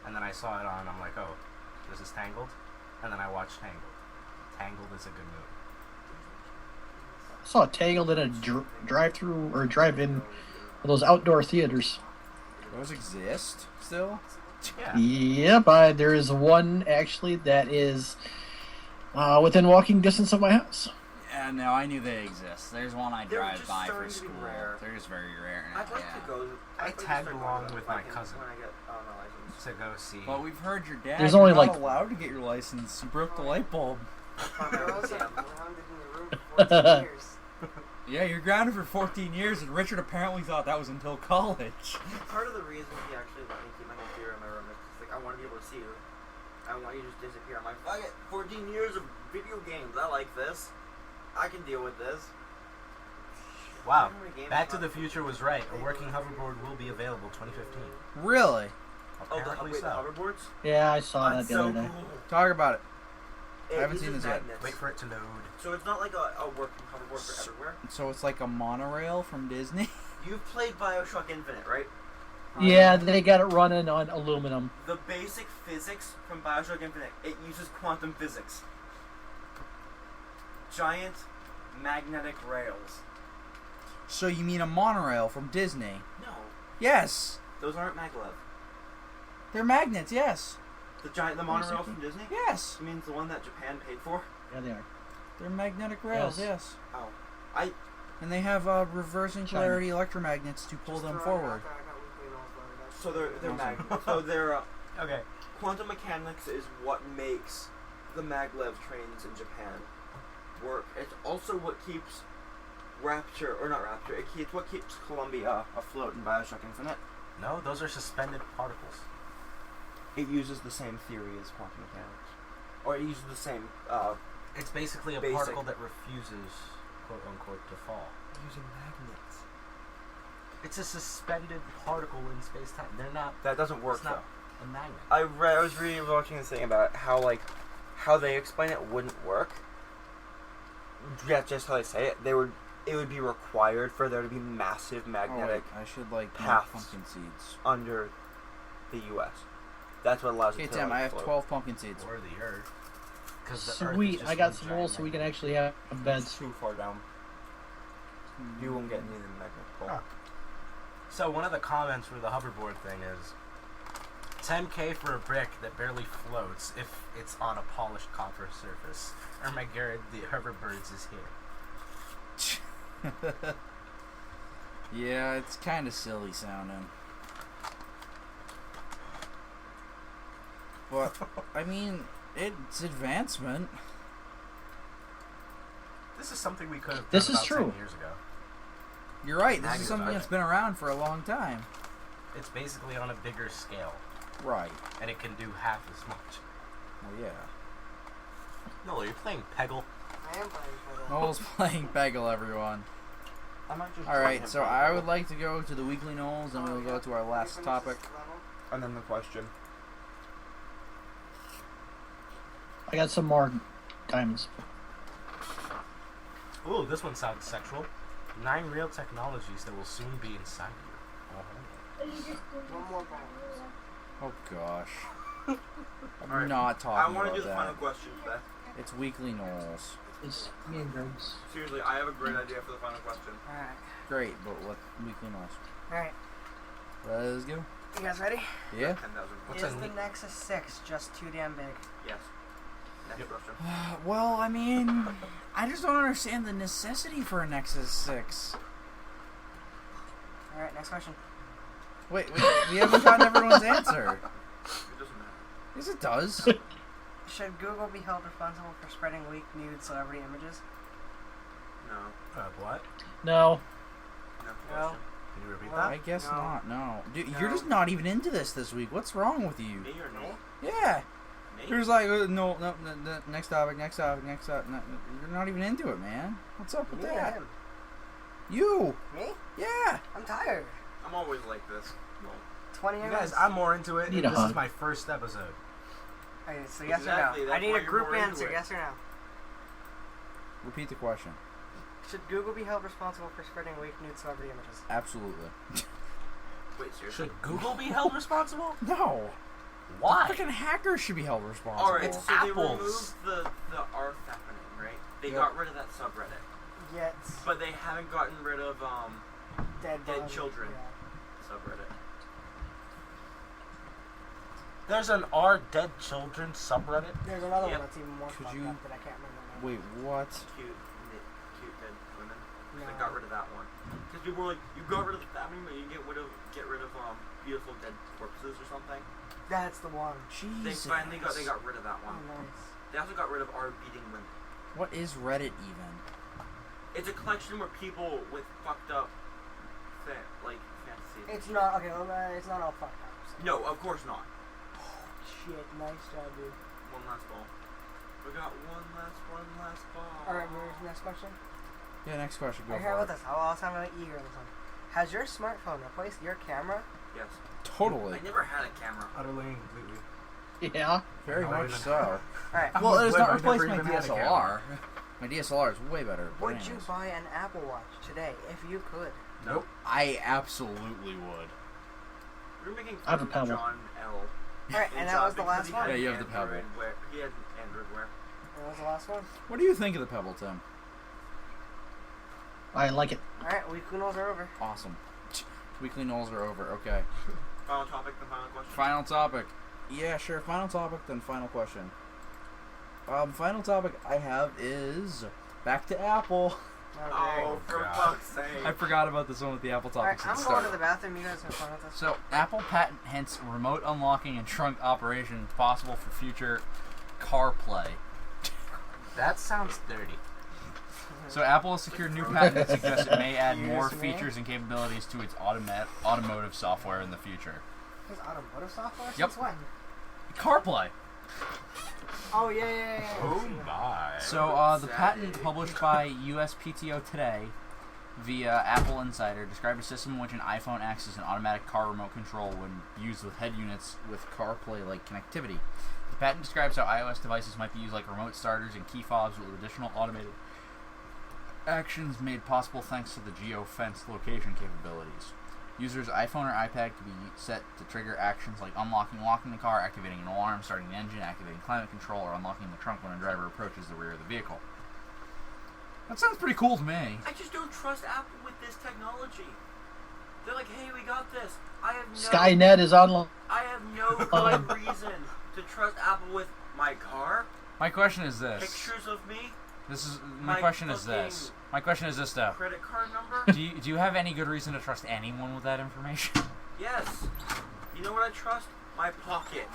And then I saw it on. I'm like, oh, this is Tangled? And then I watched Tangled. Tangled is a good movie. I saw Tangled in a drive-through or drive-in, those outdoor theaters. Those exist still? Yeah. Yep, there is one actually that is within walking distance of my house. Yeah, no, I knew they exist. There's one I They're drive just by for starting to be school. rare. They're just very rare now. I'd like yeah. to go. I I'd like to tagged start along going with when my I can- cousin. when I get my license. To go see. Well, we've heard your dad. There's You're only, not like- allowed to get your license. You broke the light bulb. I was like grounded in the room for 14 years. Yeah, you're grounded for 14 years, and Richard apparently thought that was until college. Part of the reason he actually let me keep my computer in my room is 'cause, like, I want to be able to see you. I don't want you to just disappear. I'm like, fuck it, 14 years of video games. I like this. I can deal with this. Wow. How many games Back to have the I- Future was right. A working hoverboard will be available 2015. Really? Oh, Apparently wait, the so. hoverboards? Yeah, I saw that That's the so other day. cool. Talk about it. It I haven't seen uses this yet. magnets. Wait for it to load. So it's not like a working hoverboard for everywhere. So it's like a monorail from Disney? You've played Bioshock Infinite, right? Yeah, they got it running on aluminum. The basic physics from Bioshock Infinite, it uses quantum physics. Giant magnetic rails. So you mean a monorail from Disney? No, Yes. those aren't maglev. They're magnets, yes. The monorail from Disney? Yes. You mean the one that Japan paid for? Yeah, they are. They're magnetic rails, Yes. yes. Oh, And they have reversing polarity electromagnets to pull Just them throwing it forward. out there, I got weekly Noel's letter. That's so they're Awesome. magnets. So they're Okay. quantum mechanics is what makes the maglev trains in Japan work. It's also what keeps Rapture, or not Rapture. It's what keeps Columbia afloat in Bioshock Infinite. No, those are suspended particles. It uses the same theory as quantum mechanics, or it uses the same It's basically a Basic. particle that refuses, quote unquote, to fall. using magnets. It's a suspended particle in space time. They're not That doesn't work It's not though. a magnet. I was watching this thing about how they explain it wouldn't work. Yeah, just how they say it. It would be required for there to be massive magnetic I should like paths. pumpkin seeds. under the U.S. That's what allows Okay, it to Tim, I have float. 12 pumpkin seeds. Or the Earth. Because the Earth is Sweet, just I got one some giant wool so we can magnet. actually have It's beds. too far down. You won't get near the magnet pole. Huh. So one of the comments for the hoverboard thing is 10K for a brick that barely floats if it's on a polished copper surface. Or my Garrett, the hoverbirds is here. Yeah, it's kind of silly sounding. But, I mean, it's advancement. This is something we could have done This is about true. 10 years ago. You're right. This is Magnets something are- that's been around for a long time. It's basically on a bigger scale, Right. and it can do half as much. Well, yeah. No, you're playing Peggle. I am playing Peggle. Noel's playing Peggle, everyone. I might just All join right, him so for I Peggle. would like to go to the weekly Knowles, and we'll go to our last topic. And then the question. I got some more diamonds. Ooh, this one sounds sexual. 9 real technologies that will soon be inside you. One more ball. Oh gosh. I'm All right. not I talking want to about do the that. final question, Beth. It's weekly Knowles. It's me and Greg's. Seriously, I have a great idea for the final question. Alright. Great, but what weekly Knowles? Alright. Let's go. You guys ready? Yeah. 10,000. What's Is a the ne- Nexus 6 just too damn big? Yes. Next question. Well, I mean, I just don't understand the necessity for a Nexus 6. Alright, next question. Wait, we haven't gotten everyone's answer. It doesn't matter. Yes, it does. Should Google be held responsible for spreading leaked nude celebrity images? No. What? No. Next No. question. Can you repeat Well, that? I guess No. not. No, dude, No. you're just not even into this week. What's wrong with you? Me or no? Yeah, Me? you're just like no, next topic. No, you're not even into it, man. What's up with Me or that? him? You? Me? Yeah. I'm tired. I'm always like this. No. 20 You minutes. guys, I'm more into it. Need And a this hug. is my first episode. Okay, so yes Exactly, or no? that's I need why a you're group more into answer, it. yes or no? Repeat the question. Should Google be held responsible for spreading leaked nude celebrity images? Absolutely. Wait, seriously? Should Google be held responsible? No. Why? Freaking hackers should be held responsible. Alright, so they apples. removed the art happening, right? They Yep. got rid of that subreddit. Yet, But they haven't gotten rid of dead Dead body. children. Yeah. subreddit. There's an R Dead Children subreddit. There's another Yep. one that's even more Could fucked you- up that I can't remember now. Wait, what? Cute dead women. No. They got rid of that one. Because people were like, you got rid of the family, but you get rid of beautiful dead corpses or something. That's the one. Jesus. They finally got rid of that Oh, one. nice. They also got rid of our beating women. What is Reddit even? It's a collection where people with fucked up, like fantasies. It's not, okay, well, it's not all fucked up. So. No, of course not. Shit, nice job, dude. One last ball. We got one last ball. Alright, where's the next question? Yeah, next question. Go I hear for about it. this. I'll sound really eager in this one. Has your smartphone replaced your camera? Yes. Totally. I never had a camera. Utterly and completely. Yeah. Very No, much even- so. Alright. Well, it has I've not never replaced my even had a camera. DSLR. My DSLR is way better. but Would you anyways. buy an Apple Watch today if you could? Nope. I absolutely would. We're making I have fun a of Pebble. John L. Alright, and that was the because last he one? had Yeah, you have the Android Pebble. Wear. He had Android wear. That was the last one? What do you think of the Pebble, Tim? I like it. Alright, weekly knows are over. Awesome. Weekly Knowles are over. Okay. Final topic, the final question. Final topic. Yeah, sure. Final topic, then final question. Final topic I have is back to Apple. Okay. Oh, for God. fuck's sake. I forgot about this one with the Apple topics Alright, at I'm the going start. to the bathroom. You guys have fun with this. So, Apple patent hence remote unlocking and trunk operation possible for future CarPlay. That sounds dirty. So, Apple has secured new patent that suggests it may add more Excuse me? features and capabilities to its automotive software in the future. His automotive software? Yep. Since when? CarPlay. Oh, yeah. Oh my. So, the patent published by USPTO today via Apple Insider described a system in which an iPhone acts as an automatic car remote control when used with head units with CarPlay-like connectivity. The patent describes how iOS devices might be used like remote starters and key fobs with additional automated actions made possible thanks to the geo-fence location capabilities. Users' iPhone or iPad can be set to trigger actions like unlocking, locking the car, activating an alarm, starting the engine, activating climate control, or unlocking the trunk when a driver approaches the rear of the vehicle. That sounds pretty cool to me. I just don't trust Apple with this technology. They're like, hey, we got this. I have no Skynet is online. I have no good reason to trust Apple with my car, My question is this. pictures of me, My question is this. My question is this, though. credit card number. Do you have any good reason to trust anyone with that information? Yes. You know what I trust? My pocket.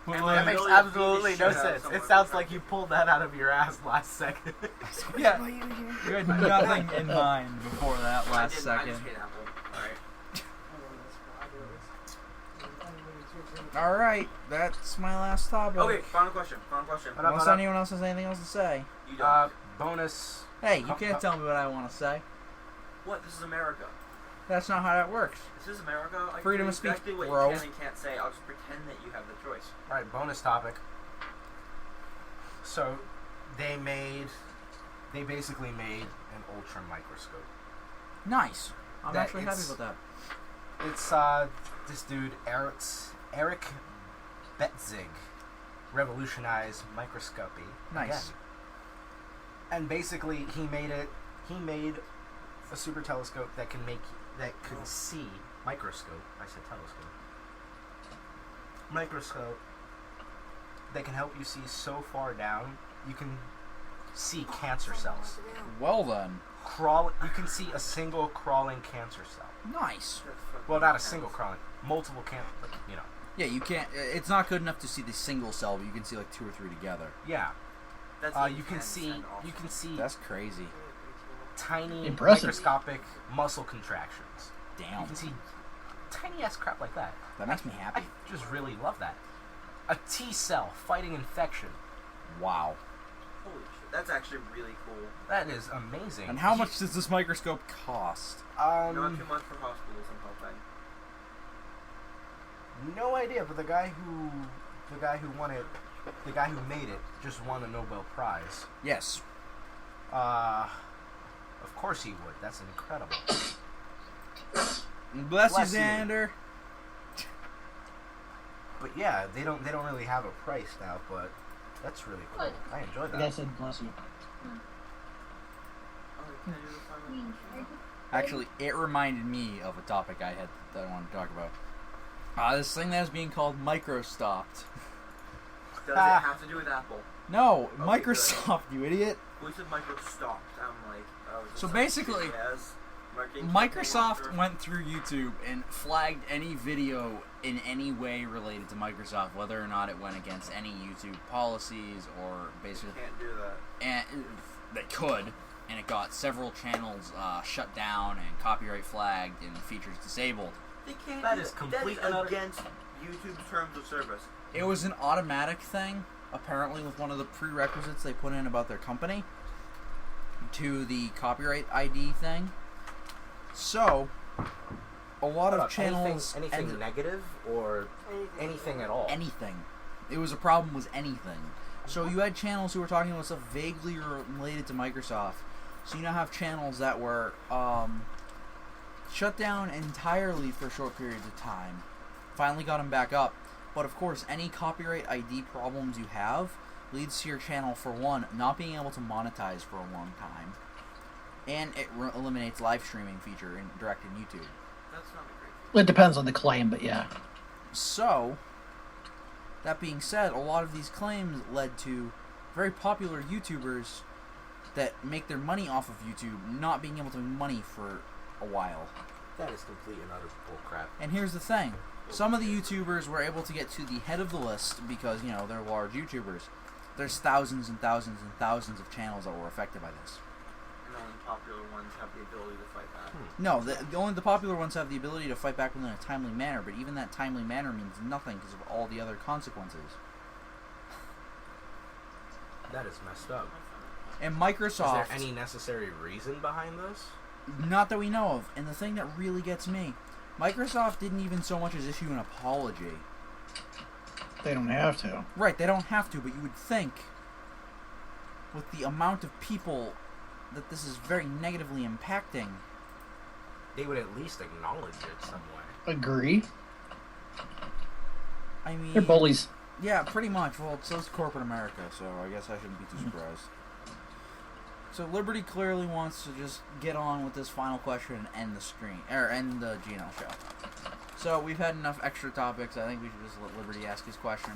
That makes absolutely no sense. It sounds like you pulled that out of your ass last second. Yeah, you had nothing in mind before that last I second. just hate Apple. Alright. Alright, that's my last topic. Okay, final question. Unless anyone else has anything else to say. You don't. Bonus. Hey, you can't tell me what I want to say. What? This is America. That's not how that works. This is America. I Freedom can of do speech, exactly what bro. you can and can't say. I'll just pretend that you have the choice. Alright, bonus topic. So, they basically made an ultra microscope. Nice. I'm That actually happy it's- with that. It's this dude Eric Betzig revolutionized microscopy. Nice. Again. And basically, he made a super telescope that can see microscope. I said telescope. Microscope that can help you see so far down you can see cancer cells. Well then. You can see a single crawling cancer cell. Nice. Well, not a single crawling, multiple cancer. You know. Yeah, you can't. It's not good enough to see the single cell, but you can see like 2 or 3 together. Yeah. That's You can see That's crazy. tiny Impressive. microscopic muscle contractions. You Damn. can see tiny ass crap like that. That makes me I happy. just really love that. A T cell fighting infection. Wow. Holy shit. That's actually really cool. That is amazing. And how much does this microscope cost? Not too much for hospitals, I'm hoping. No idea, but the guy who made it just won a Nobel Prize. Yes. Of course he would. That's incredible. Bless you, Bless you. Xander. But yeah, they don't really have a price now, but that's really cool. I enjoy The guy that. said, bless you. Can I do the final question? Actually, it reminded me of a topic that I wanted to talk about. This thing that is being called Microsoft. Does it have to do with Apple? No, Okay, Microsoft, you idiot. We said Microsoft. I'm like, oh. So basically, Microsoft went through YouTube and flagged any video in any way related to Microsoft, whether or not it went against any YouTube policies or basically. Can't do that. And they could, and it got several channels shut down and copyright flagged and features disabled. They can't. That do is that. complete That and is utter- against YouTube's terms of service. It was an automatic thing, apparently, with one of the prerequisites they put in about their company to the copyright ID thing. So, a lot of channels... anything negative or anything at all. Anything. It was a problem with anything. So you had channels who were talking about stuff vaguely related to Microsoft. So you now have channels that were shut down entirely for short periods of time. Finally got them back up. But of course, any copyright ID problems you have leads to your channel, for one, not being able to monetize for a long time. And it eliminates live streaming feature direct in YouTube. That's not a great thing. It depends on the claim, but yeah. So, that being said, a lot of these claims led to very popular YouTubers that make their money off of YouTube not being able to make money for a while. That is complete and utter bullcrap. And here's the thing. Some of the YouTubers were able to get to the head of the list because, you know, they're large YouTubers. There's thousands and thousands and thousands of channels that were affected by this. And only popular ones have the ability to fight back. No, only the popular ones have the ability to fight back within a timely manner, but even that timely manner means nothing because of all the other consequences. That is messed up. And Is Microsoft... there any necessary reason behind this? Not that we know of. And the thing that really gets me, Microsoft didn't even so much as issue an apology. They don't have to. Right, they don't have to, but you would think, with the amount of people that this is very negatively impacting... They would at least acknowledge it some way. Agree. I mean... They're bullies. Yeah, pretty much. Well, so's corporate America, so I guess I shouldn't be too surprised. So Liberty clearly wants to just get on with this final question and end the stream, or end the GNL show. So we've had enough extra topics. I think we should just let Liberty ask his question.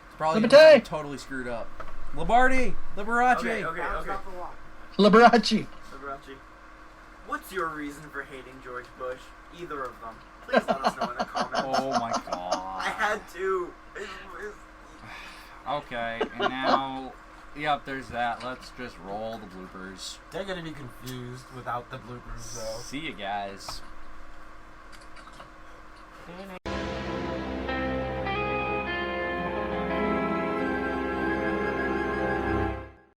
It's probably gonna Liberty! be totally screwed up. Liberace! Liberace! Okay. Liberace. Liberace. What's your reason for hating George Bush? Either of them. Please let us know in the comments. Oh my god. I had to. Okay, and now, yep, there's that. Let's just roll the bloopers. They're gonna be confused without the bloopers, though. See you guys.